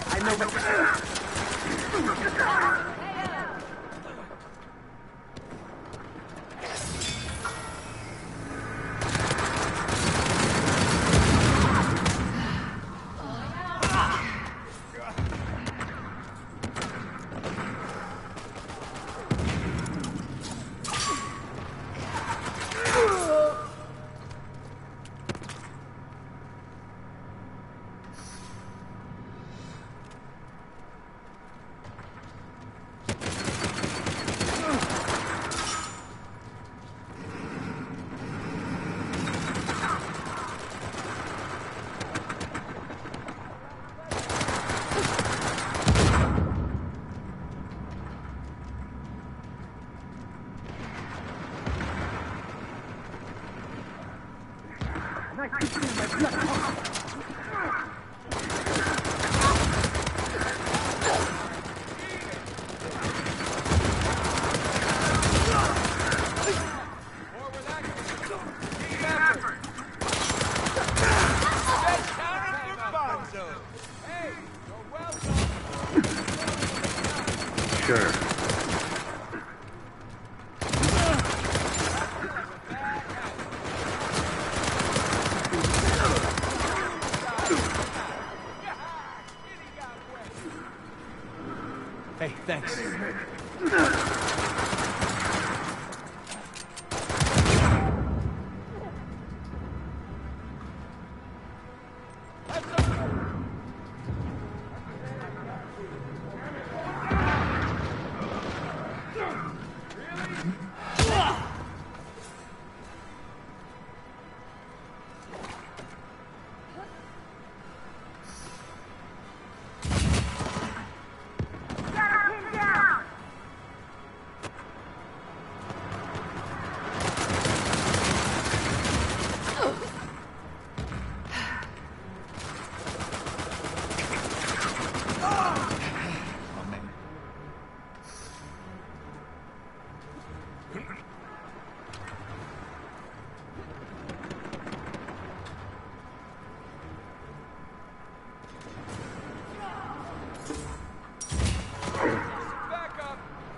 I know what you're Hey, thanks.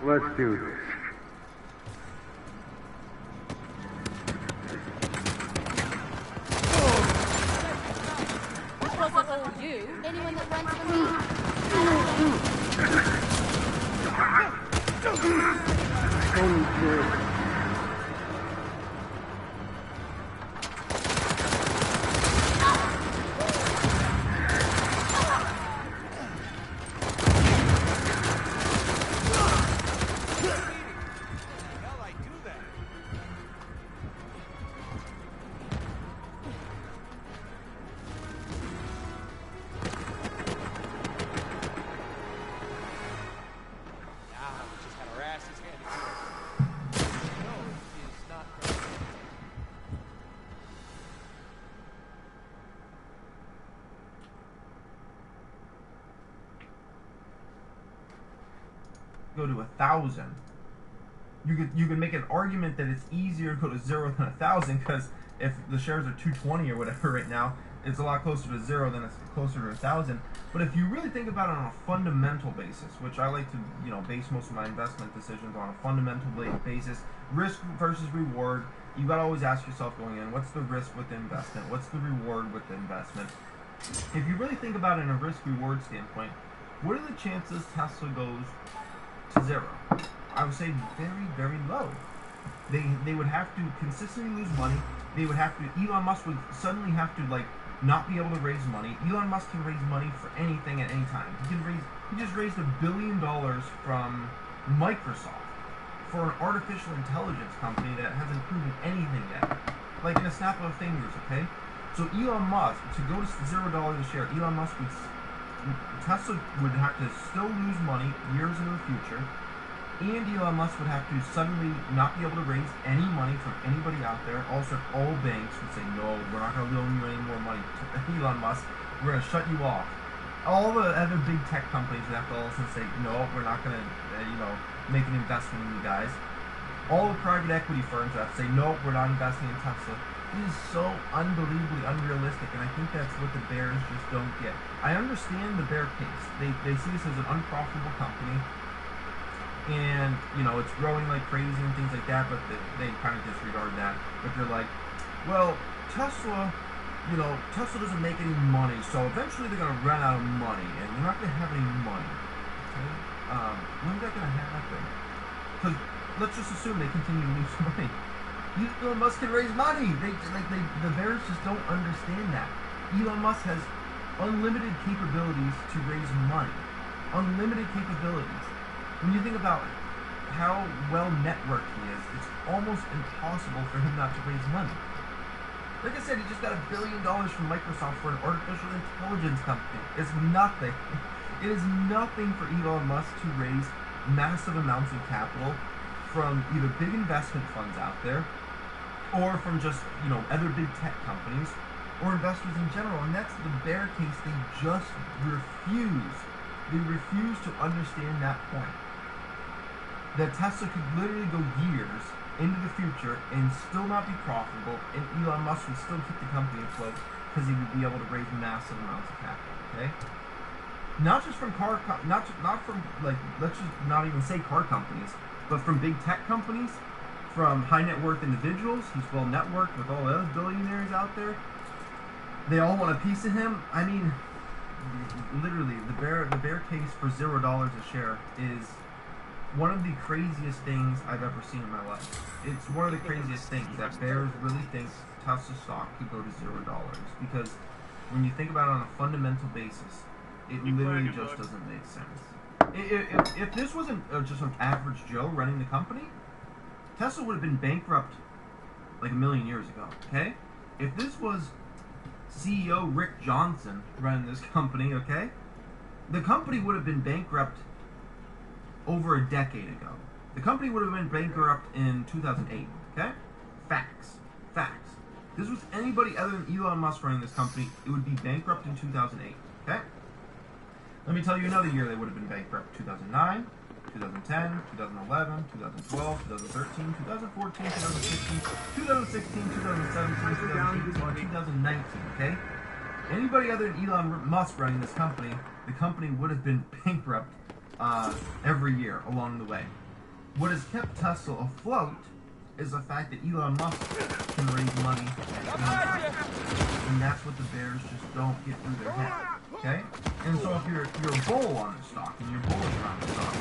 Let's do this. This wasn't all you. Anyone that runs for me? Only good. Go to 1,000. You could make an argument that it's easier to go to 0 than 1,000 because if the shares are 220 or whatever right now, it's a lot closer to 0 than it's closer to 1,000. But if you really think about it on a fundamental basis, which I like to base most of my investment decisions on a fundamental basis, risk versus reward, you got to always ask yourself going in, what's the risk with the investment? What's the reward with the investment? If you really think about it in a risk-reward standpoint, what are the chances Tesla goes to 0? I would say very, very low. They would have to consistently lose money. They would have to. Elon Musk would suddenly have to not be able to raise money. Elon Musk can raise money for anything at any time. He just raised $1 billion from Microsoft for an artificial intelligence company that hasn't proven anything yet. Like in a snap of fingers, okay? So Elon Musk, to go to $0 a share, Tesla would have to still lose money years into the future, and Elon Musk would have to suddenly not be able to raise any money from anybody out there. Also, all banks would say, no, we're not going to loan you any more money, Elon Musk. We're going to shut you off. All the other big tech companies would have to also say, no, we're not going to, make an investment in you guys. All the private equity firms would have to say, no, we're not investing in Tesla. is so unbelievably unrealistic, and I think that's what the bears just don't get. I understand the bear case. They see this as an unprofitable company, and it's growing like crazy and things like that, but they kind of disregard that. But they're like, well, Tesla doesn't make any money, so eventually they're gonna run out of money, and they're not gonna have any money. Okay? When's that gonna happen? Because let's just assume they continue to lose money. Elon Musk can raise money. The bears just don't understand that. Elon Musk has unlimited capabilities to raise money. Unlimited capabilities. When you think about how well networked he is, it's almost impossible for him not to raise money. Like I said, he just got $1 billion from Microsoft for an artificial intelligence company. It's nothing. It is nothing for Elon Musk to raise massive amounts of capital from either big investment funds out there, or from just, other big tech companies, or investors in general. And that's the bear case. They just refuse. They refuse to understand that point. That Tesla could literally go years into the future and still not be profitable, and Elon Musk would still keep the company afloat because he would be able to raise massive amounts of capital, okay? Not just from not from, let's just not even say car companies, but from big tech companies, from high net worth individuals. He's well networked with all the other billionaires out there. They all want a piece of him. I mean, literally, the bear case for $0 a share is one of the craziest things I've ever seen in my life. It's one of the craziest things that bears really think Tesla stock could go to $0, because when you think about it on a fundamental basis, it literally just doesn't make sense. If this wasn't just an average Joe running the company, Tesla would have been bankrupt like a million years ago, okay? If this was CEO Rick Johnson running this company, okay, the company would have been bankrupt over a decade ago. The company would have been bankrupt in 2008, okay? Facts. This was anybody other than Elon Musk running this company, it would be bankrupt in 2008, okay? Let me tell you another year they would have been bankrupt. 2009, 2010, 2011, 2012, 2013, 2014, 2015, 2016, 2017, 2018, 2019, okay? Anybody other than Elon Musk running this company, the company would have been bankrupt every year along the way. What has kept Tesla afloat is the fact that Elon Musk can raise money, and that's what the bears just don't get through their head. Okay? And so if you're a bull on the stock and you're bullish on the stock,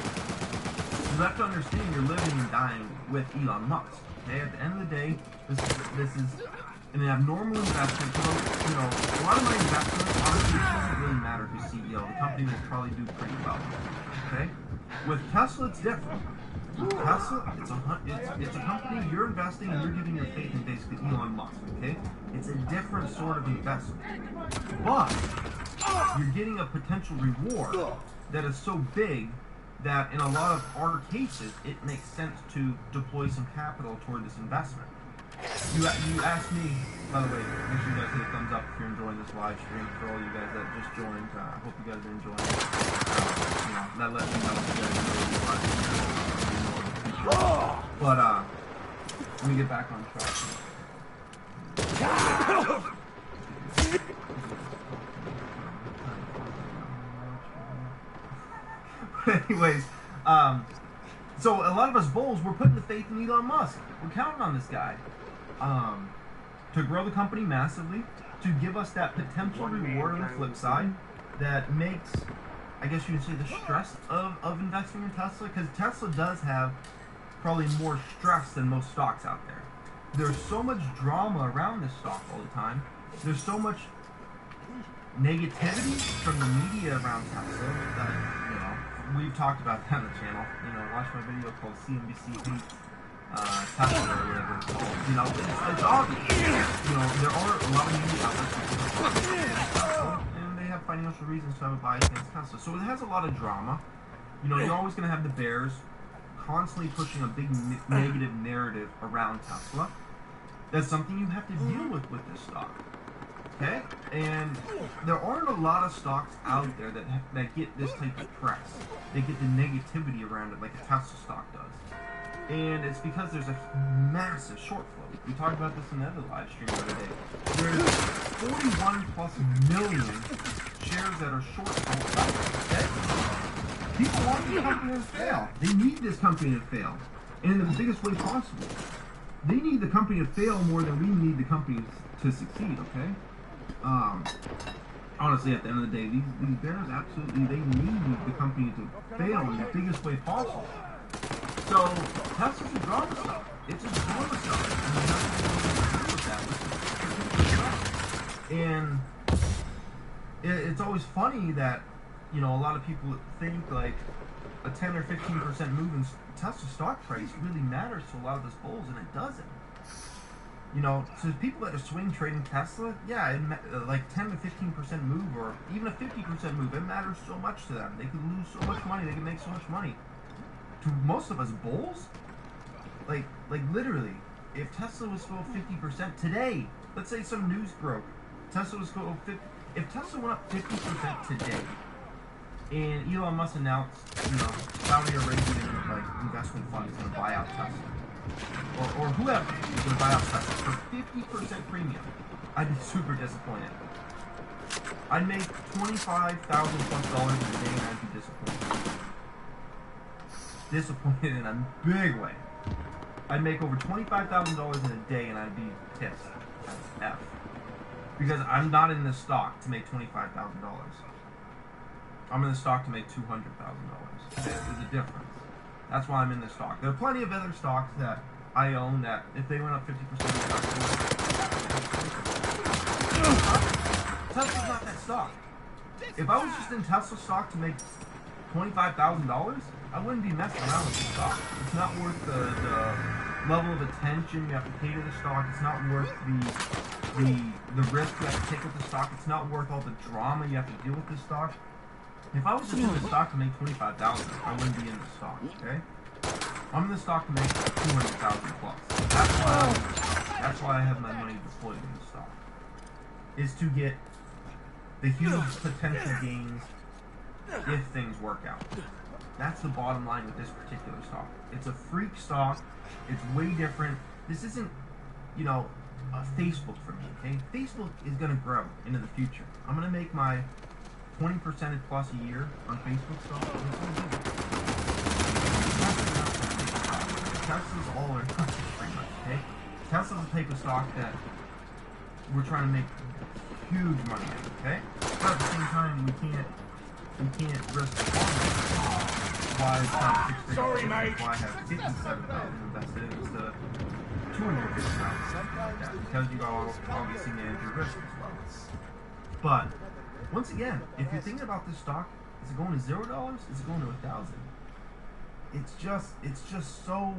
you have to understand you're living and dying with Elon Musk. Okay? At the end of the day, this is an abnormal investment. So, a lot of my investments, honestly, it doesn't really matter who's CEO. The company will probably do pretty well. Okay? With Tesla, it's different. Tesla, it's a company you're investing and you're giving your faith in basically Elon Musk, okay? It's a different sort of investment. But you're getting a potential reward that is so big that in a lot of our cases, it makes sense to deploy some capital toward this investment. You asked me, by the way, make sure you guys hit a thumbs up if you're enjoying this live stream. For all you guys that just joined, I hope you guys are enjoying it. That lets me know if you guys enjoy this live stream. But, let me get back on track. Anyways, so a lot of us bulls, we're putting the faith in Elon Musk. We're counting on this guy to grow the company massively, to give us that potential reward on the flip side that makes, I guess you could say, the stress of investing in Tesla, because Tesla does have probably more stress than most stocks out there. There's so much drama around this stock all the time. There's so much negativity from the media around Tesla that, we've talked about that on the channel. Watch my video called CNBC Hates Tesla or whatever it's called. It's obvious. There are a lot of media outlets that Tesla, and they have financial reasons to have a bias against Tesla. So it has a lot of drama. You're always going to have the bears constantly pushing a big negative narrative around Tesla. That's something you have to deal with this stock. Okay? And there aren't a lot of stocks out there that get this type of press. They get the negativity around it like a Tesla stock does. And it's because there's a massive short flow. We talked about this in the other live stream the other day. There's 41 plus million shares that are short sold. Okay? People want this company to fail. They need this company to fail. And in the biggest way possible. They need the company to fail more than we need the company to succeed, okay? Honestly, at the end of the day, these bears absolutely, they need the company to fail in the biggest way possible. So, Tesla's a drama stuff. It's a drama stuff. And it's always funny that, you know, a lot of people think like a 10 or 15% move in Tesla stock price really matters to a lot of those bulls, and it doesn't. You know, to people that are swing trading Tesla, yeah, like 10 to 15% move, or even a 50% move, it matters so much to them. They can lose so much money, they can make so much money. To most of us bulls, like literally, if Tesla was to go 50% today, let's say some news broke, Tesla was going 50. If Tesla went up 50% today, and Elon Musk announced, you know, Saudi Arabian like investment fund is going to buy out Tesla, or whoever is going to buy out Tesla for 50% premium, I'd be super disappointed. I'd make $25,000+ a day, and I'd be disappointed. Disappointed in a big way. I'd make over $25,000 in a day, and I'd be pissed as F. Because I'm not in this stock to make $25,000. I'm in the stock to make $200,000. There's a difference. That's why I'm in this stock. There are plenty of other stocks that I own that if they went up 50%, Tesla's not that stock. If I was just in Tesla stock to make $25,000, I wouldn't be messing around with the stock. It's not worth the level of attention you have to pay to the stock. It's not worth the risk you have to take with the stock. It's not worth all the drama you have to deal with the stock. If I was just in the stock to make $25,000, I wouldn't be in the stock, okay? I'm in the stock to make $200,000+. That's why I have my money deployed in the stock. Is to get the huge potential gains if things work out. That's the bottom line with this particular stock. It's a freak stock. It's way different. This isn't, you know, Facebook for me, okay? Facebook is going to grow into the future. I'm going to make my 20% plus a year on Facebook stock. Tesla's all or nothing, pretty much, okay? Tesla's a type of stock that we're trying to make huge money in, okay? But at the same time, we can't risk the farm. Why it's not 6 figures? Sorry, mate. Why I have 57,000 invested instead of 250,000? Because you gotta obviously manage your risk as well. But once again, if you're thinking about this stock, is it going to $0? Is it going to 1,000? It's just so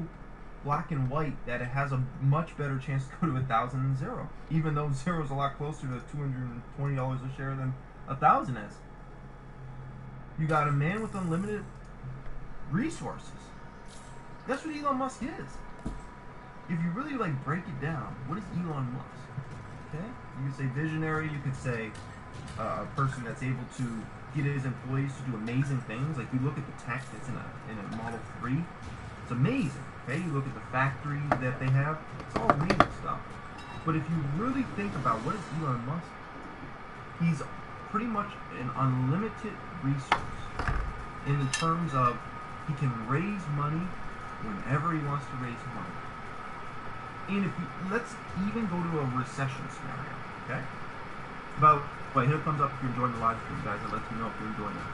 black and white that it has a much better chance to go to 1,000 than 0. Even though 0 is a lot closer to $220 a share than 1,000 is. You got a man with unlimited resources. That's what Elon Musk is. If you really like break it down, what is Elon Musk? Okay, you could say visionary. You could say a person that's able to get his employees to do amazing things. Like you look at the tech that's in a Model 3, it's amazing. Okay, you look at the factory that they have, it's all amazing stuff. But if you really think about what is Elon Musk, he's pretty much an unlimited resource in the terms of he can raise money whenever he wants to raise money. And if you, let's even go to a recession scenario, okay? But here it comes up if you're enjoying the live stream, guys. I'll let you know if you're enjoying it.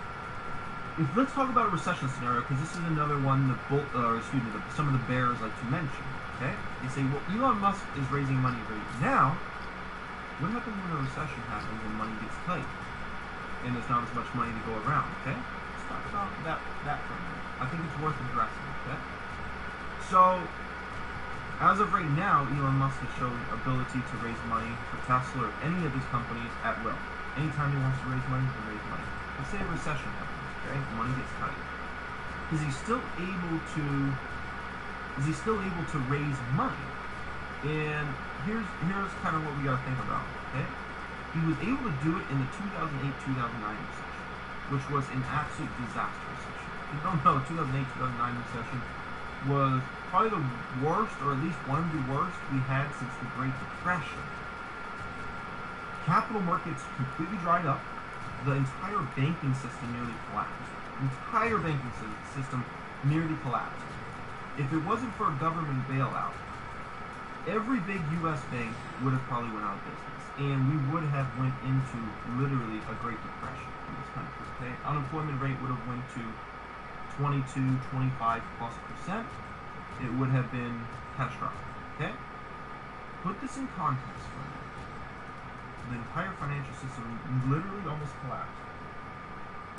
Let's talk about a recession scenario, because this is another one that some of the bears like to mention, okay? They say, well, Elon Musk is raising money right now. What happens when a recession happens and money gets tight? And there's not as much money to go around, okay? Let's talk about that for a minute. I think it's worth addressing, okay? So, as of right now, Elon Musk has shown ability to raise money for Tesla or any of his companies at will. Anytime he wants to raise money, he can raise money. Let's say a recession happens, okay? Money gets tight. Is he still able to raise money? And here's kind of what we gotta think about, okay? He was able to do it in the 2008-2009 recession, which was an absolute disaster recession. If you don't know, 2008-2009 recession was probably the worst, or at least one of the worst we had since the Great Depression. Capital markets completely dried up. The entire banking system nearly collapsed. Entire banking system nearly collapsed. If it wasn't for a government bailout, every big U.S. bank would have probably went out of business, and we would have went into literally a Great Depression in this country. Okay, unemployment rate would have went to 22, 25+%. It would have been catastrophic. Okay, put this in context for a minute. The entire financial system literally almost collapsed,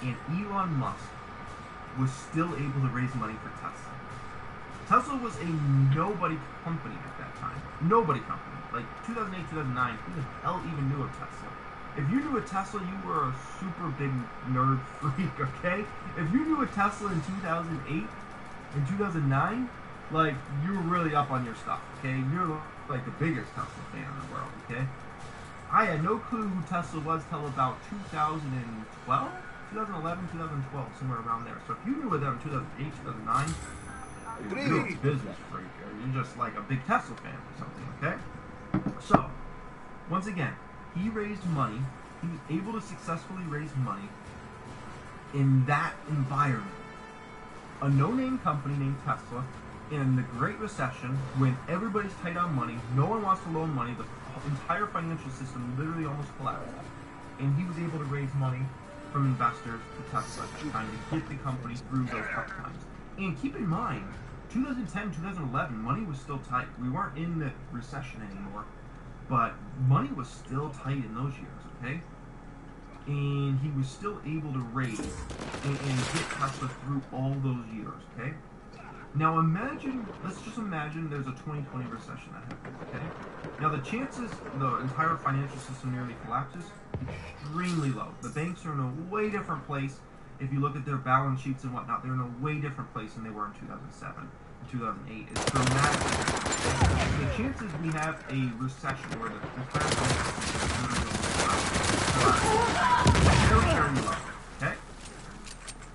and Elon Musk was still able to raise money for Tesla. Tesla was a nobody company at that time. Nobody company. Like 2008, 2009, who the hell even knew of Tesla? If you knew a Tesla, you were a super big nerd freak, okay? If you knew a Tesla in 2008 and 2009, like, you were really up on your stuff, okay? You're like the biggest Tesla fan in the world, okay? I had no clue who Tesla was till about 2012, 2011, 2012, somewhere around there. So if you knew of them in 2008, 2009, you're a business freak, or you're just like a big Tesla fan or something, okay? So, once again, he raised money. He was able to successfully raise money in that environment. A no-name company named Tesla, in the Great Recession, when everybody's tight on money, no one wants to loan money, the entire financial system literally almost collapsed, and he was able to raise money from investors to Tesla to kind of get the company through those tough times. And keep in mind, 2010, 2011, money was still tight. We weren't in the recession anymore, but money was still tight in those years, okay? And he was still able to raise and get Tesla through all those years, okay? Now imagine, let's just imagine there's a 2020 recession that happens, okay? Now the chances the entire financial system nearly collapses, extremely low. The banks are in a way different place. If you look at their balance sheets and whatnot, they're in a way different place than they were in 2007 and 2008. It's dramatically different. The chances we have a recession where the entire financial system is very, very low, okay?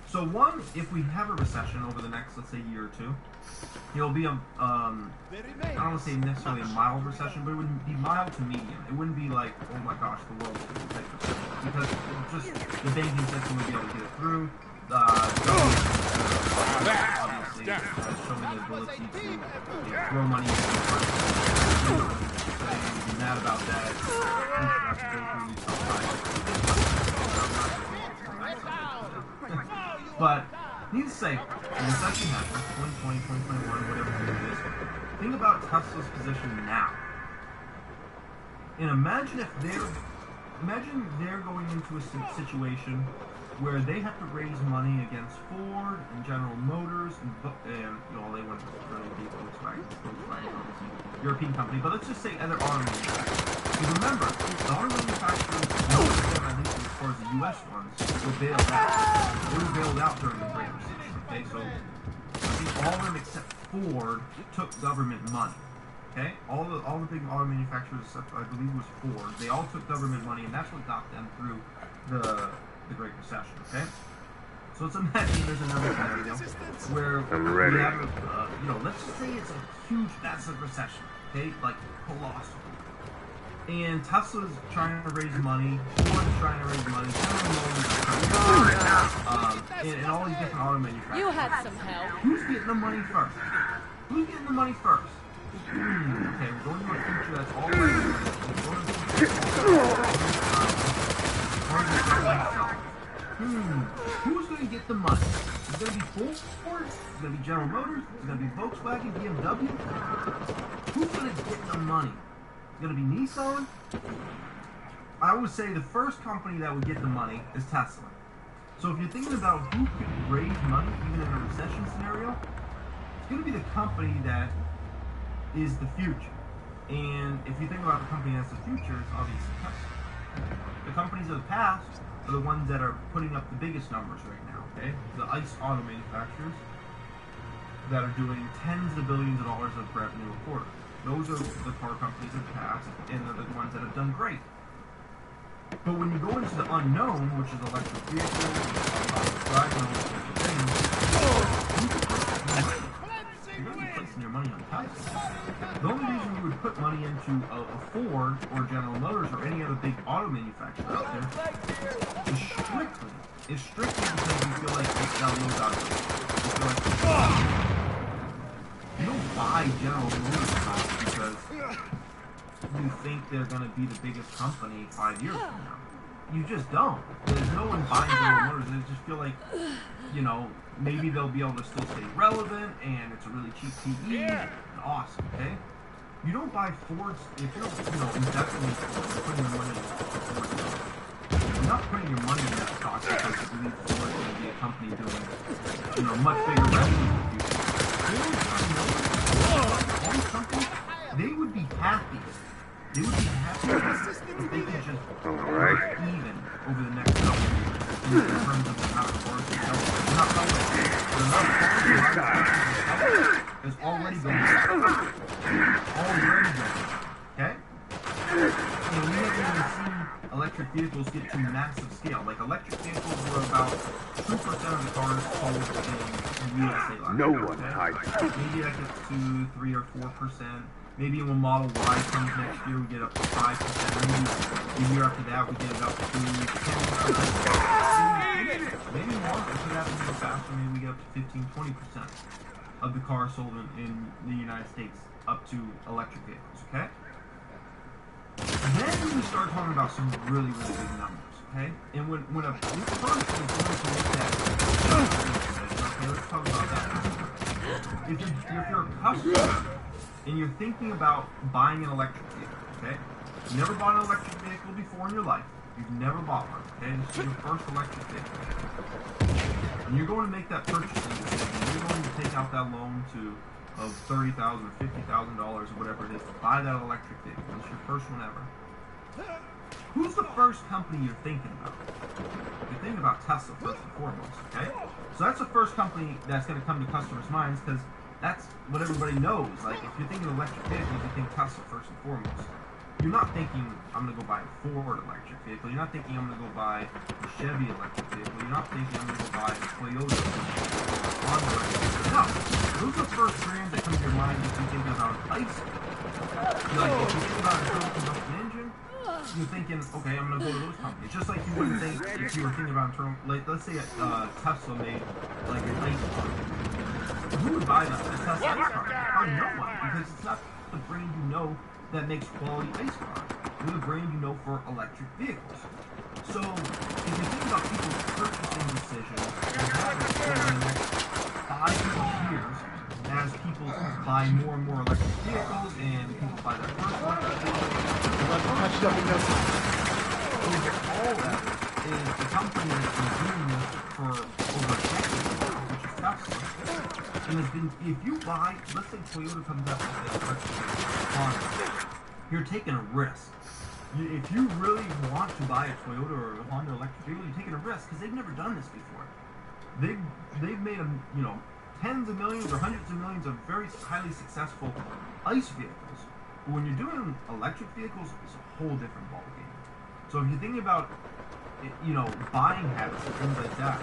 So one, if we have a recession over the next, let's say, year or two, it'll be a, I don't want to say necessarily a mild recession, but it would be mild to medium. It wouldn't be like, oh my gosh, the world's going to take recession. Because just the banking system would be able to get it through. The government obviously showing the ability to throw money into the market. You'd be mad about that. But, needless to say, when the recession happens, 2020, 2021, whatever it is, think about Tesla's position now. And imagine they're going into a situation where they have to raise money against Ford and General Motors and they wouldn't really be Volkswagen, obviously, European company, but let's just say other auto manufacturers. Because remember, the auto manufacturers, most of them, at least as far as the U.S. ones, were bailed out. They were bailed out during the Great Recession, okay? So, I think all of them except Ford took government money. Okay, all the big auto manufacturers, except I believe it was Ford, they all took government money, and that's what got them through the Great Recession. Okay, so let's imagine there's another scenario where we have let's just say it's a huge, massive recession. Okay, like colossal, and Tesla's trying to raise money, Ford's trying to raise money, and all these different auto manufacturers. You had some help. Who's getting the money first? Who's getting the money first? Okay, we're going to a future that's all who's going to get the money? Is it going to be Ford? Is it going to be General Motors? Is it going to be Volkswagen, BMW? Who's going to get the money? Is it going to be Nissan? I would say the first company that would get the money is Tesla. So if you're thinking about who could raise money even in a recession scenario, it's going to be the company that is the future. And if you think about the company that's the future, it's obviously Tesla. The companies of the past are the ones that are putting up the biggest numbers right now, okay? The ICE auto manufacturers that are doing tens of billions of dollars of revenue a quarter. Those are the car companies of the past, and they're the ones that have done great. But when you go into the unknown, which is electric vehicles, driving all those sorts of things, you can place the money. You really place the wasting your money on Tesla. The only reason you would put money into a Ford or General Motors or any other big auto manufacturer out there is strictly because you feel like it's got low value. You feel like you don't buy General Motors stock because you think they're going to be the biggest company 5 years from now. You just don't. There's no one buying General Motors, and they just feel like, you know, maybe they'll be able to still stay relevant, and it's a really cheap PE, and awesome, okay? You don't buy Fords if you're, you know, investing in Ford, putting your money in Ford. You're not putting your money in that stock because you believe Ford is going to be a company doing, you know, much bigger revenue in the future. All these companies, they would be happy. They would be happy if they could just break even over the next couple of years in terms of the amount of cars they sell. They're not selling it. The amount of cars they sell is already going up. Already going up. Okay? And we haven't even seen electric vehicles get to massive scale. Like, electric vehicles were about 2% of the cars sold in the USA last year. No one hides. Maybe that gets to 3 or 4%. Maybe when Model Y comes next year, we get up to 5%. Maybe the year after that, we get it up to 10%. Maybe more. If it happens a little faster, maybe we get up to 15-20% of the cars sold in the United States up to electric vehicles, okay? Then we start talking about some really, really big numbers, okay? And when a person is going to make that, okay, let's talk about that. If you're a customer, and you're thinking about buying an electric vehicle, okay? You never bought an electric vehicle before in your life. You've never bought one, okay? This is your first electric vehicle. And you're going to make that purchasing decision. You're going to take out that loan of $30,000 or $50,000 or whatever it is to buy that electric vehicle. It's your first one ever. Who's the first company you're thinking about? You're thinking about Tesla first and foremost, okay? So that's the first company that's going to come to customers' minds because that's what everybody knows. Like, if you're thinking electric vehicles, you think Tesla first and foremost. You're not thinking, I'm going to go buy a Ford electric vehicle. You're not thinking, I'm going to go buy a Chevy electric vehicle. You're not thinking, I'm going to go buy a Toyota electric vehicle. Honda electric vehicle. No. Those are the first brands that come to your mind if you think about an ICE vehicle. Like, if you think about an internal combustion engine, you're thinking, okay, I'm going to go to those companies. Just like you wouldn't think if you were thinking about internal, like, let's say Tesla made, like, an ICE car. Who would buy that? A Tesla ICE car? Or no one, because it's not the brand you know that makes quality ICE cars. They're the brand you know for electric vehicles. So, if you think about people's purchasing decisions and habits over the next 5 years, as people buy more and more electric vehicles and people buy their first electric vehicles, all that is the company that's been doing this for over a decade now, which is Tesla. And it's been, if you buy, let's say Toyota comes out with this electric Honda, you're taking a risk. If you really want to buy a Toyota or a Honda electric vehicle, you're taking a risk because they've never done this before. They've made tens of millions or hundreds of millions of very highly successful ICE vehicles. But when you're doing electric vehicles, it's a whole different ballgame. So if you're thinking about buying habits and things like that,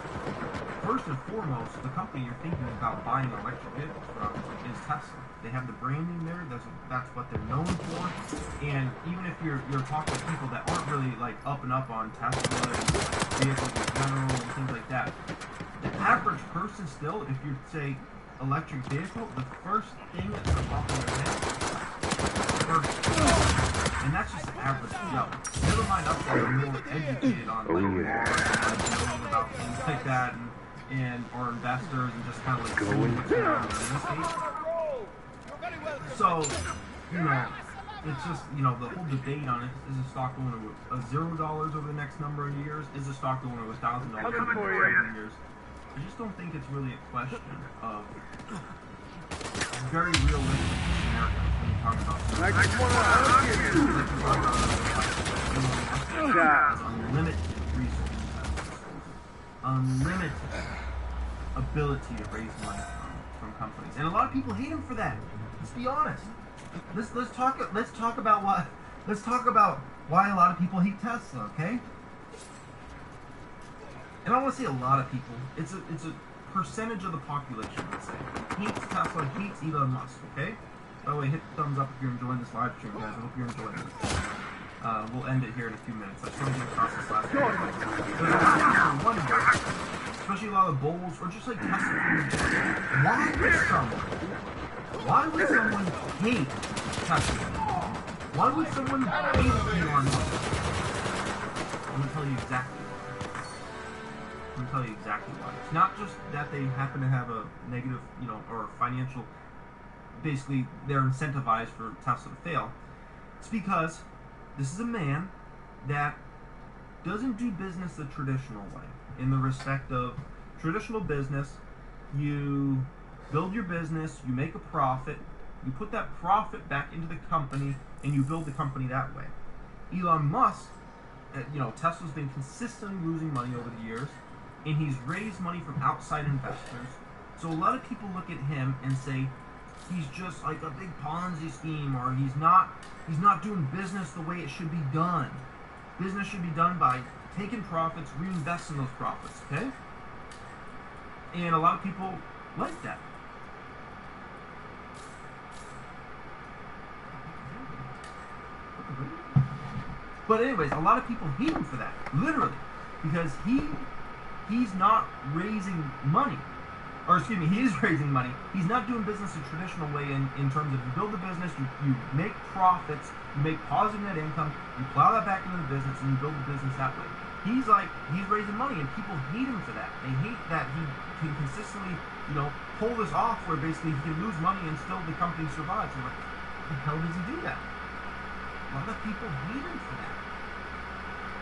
first and foremost, the company you're thinking about buying electric vehicles from is Tesla. They have the branding there. That's what they're known for. And even if you're talking to people that aren't really like up and up on Tesla and vehicles in general and things like that, the average person still, if you say electric vehicle, the first thing that's going to pop in their head is first. And that's just the average Joe. Never mind us that are more educated on like knowing about things like that and our investors and just kind of like seeing what's going on in real estate. So, it's just, the whole debate on it, is the stock going to $0 over the next number of years? Is the stock going to $1,000 over the next number of years? I just don't think it's really a question of very realistic scenarios when you talk about unlimited resources, unlimited ability to raise money from companies, and a lot of people hate him for that. Let's be honest. Let's talk about why a lot of people hate Tesla, okay? And I don't want to say a lot of people. It's a percentage of the population, let's say, hates Tesla, hates Elon Musk, okay? By the way, hit the thumbs up if you're enjoying this live stream, guys. I hope you're enjoying this. We'll end it here in a few minutes. I just want to get across this last video. There's a lot of people wonder, especially a lot of bulls, or just like Tesla people, why would someone hate Tesla? Why would someone hate Elon Musk? Let me tell you exactly why. Let me tell you exactly why. It's not just that they happen to have a negative, or financial, basically they're incentivized for Tesla to fail. It's because this is a man that doesn't do business the traditional way. In the respect of traditional business, you build your business, you make a profit, you put that profit back into the company, and you build the company that way. Elon Musk, Tesla's been consistently losing money over the years, and he's raised money from outside investors. So a lot of people look at him and say he's just like a big Ponzi scheme, or he's not doing business the way it should be done. Business should be done by taking profits, reinvesting those profits, okay? And a lot of people like that. But anyways, a lot of people hate him for that, literally, because he's not raising money. Or excuse me, he is raising money. He's not doing business the traditional way in terms of you build a business, you make profits, you make positive net income, you plow that back into the business, and you build the business that way. He's raising money, and people hate him for that. They hate that he can consistently, pull this off where basically he can lose money and still the company survives. I'm like, how the hell does he do that? A lot of people hate him for that.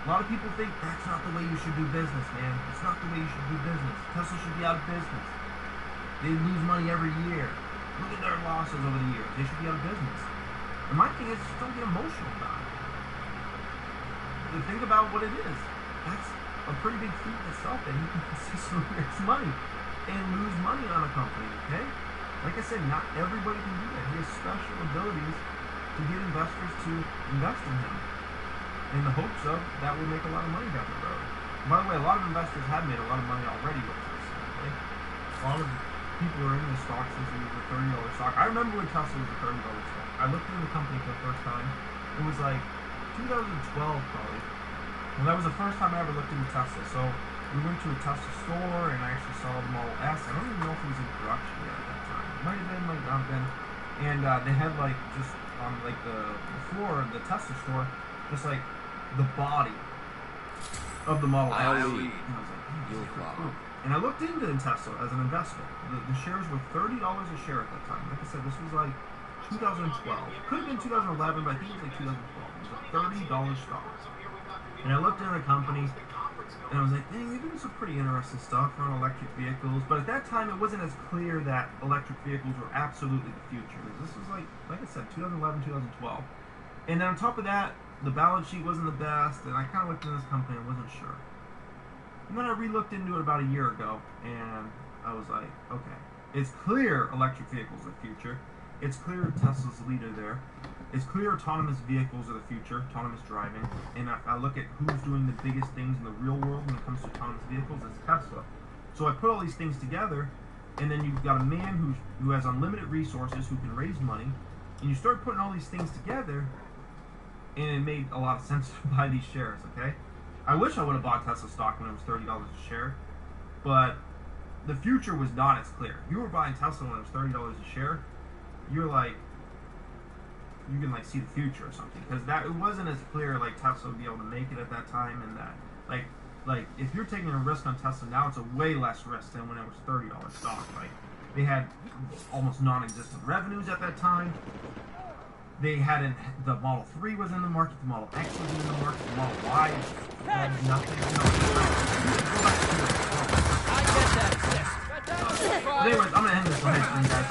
A lot of people think that's not the way you should do business, man. It's not the way you should do business. Tesla should be out of business. They lose money every year. Look at their losses over the years. They should be out of business. And my thing is, just don't get emotional about it. Think about what it is. That's a pretty big feat in itself, that you can consistently raise money and lose money on a company, okay? Like I said, not everybody can do that. He has special abilities to get investors to invest in him, in the hopes of that will make a lot of money down the road. By the way, a lot of investors have made a lot of money already with this. Okay? A lot of people are in the stock since it was a $30 stock. I remember when Tesla was a $30 stock. I looked into the company for the first time. It was like 2012 probably. And that was the first time I ever looked into Tesla. So we went to a Tesla store and I actually saw the Model S. I don't even know if it was in production yet at that time. It might have been, might not have been. And they had like just on like the floor of the Tesla store, just like the body of the Model S. And I was like, cool. And I looked into Tesla as an investment. The shares were $30 a share at that time. Like I said, this was like 2012. Could have been 2011, but I think it was like 2012. It was a $30 stock. And I looked into the company, and I was like, dang, they're doing some pretty interesting stuff on electric vehicles. But at that time, it wasn't as clear that electric vehicles were absolutely the future. This was like I said, 2011, 2012. And then on top of that, the balance sheet wasn't the best, and I kind of looked into this company and wasn't sure. And then I re-looked into it about a year ago, and I was like, okay, it's clear electric vehicles are the future. It's clear Tesla's the leader there. It's clear autonomous vehicles are the future, autonomous driving. And I look at who's doing the biggest things in the real world when it comes to autonomous vehicles, it's Tesla. So I put all these things together, and then you've got a man who has unlimited resources, who can raise money, and you start putting all these things together, and it made a lot of sense to buy these shares, okay? I wish I would have bought Tesla stock when it was $30 a share, but the future was not as clear. You were buying Tesla when it was $30 a share, you're like, you can like see the future or something, because that it wasn't as clear like Tesla would be able to make it at that time, and that like if you're taking a risk on Tesla now, it's a way less risk than when it was $30 stock. Like they had almost non-existent revenues at that time. They hadn't, the Model 3 was in the market, the Model X was in the market, the Model Y had nothing. I get that. But anyways, I'm gonna end this live stream, guys.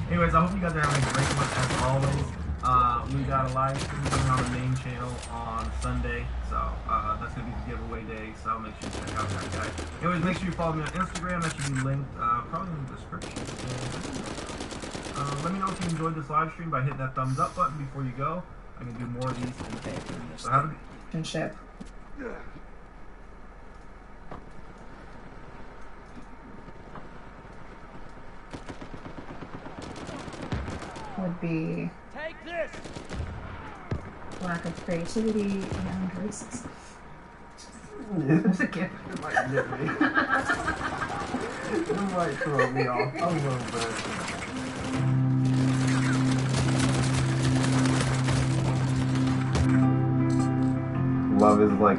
Anyways, I hope you guys are having a great one as always. We got a live stream coming on the main channel on Sunday, so that's gonna be the giveaway day. So make sure you check out that, guys. Anyways, make sure you follow me on Instagram. That should be linked probably in the description. Let me know if you enjoyed this live stream by hitting that thumbs up button before you go. I can do more of these. So have a good ship. would be Take this. lack of creativity and racism. It might get me. It might throw me off a little bit. Love is like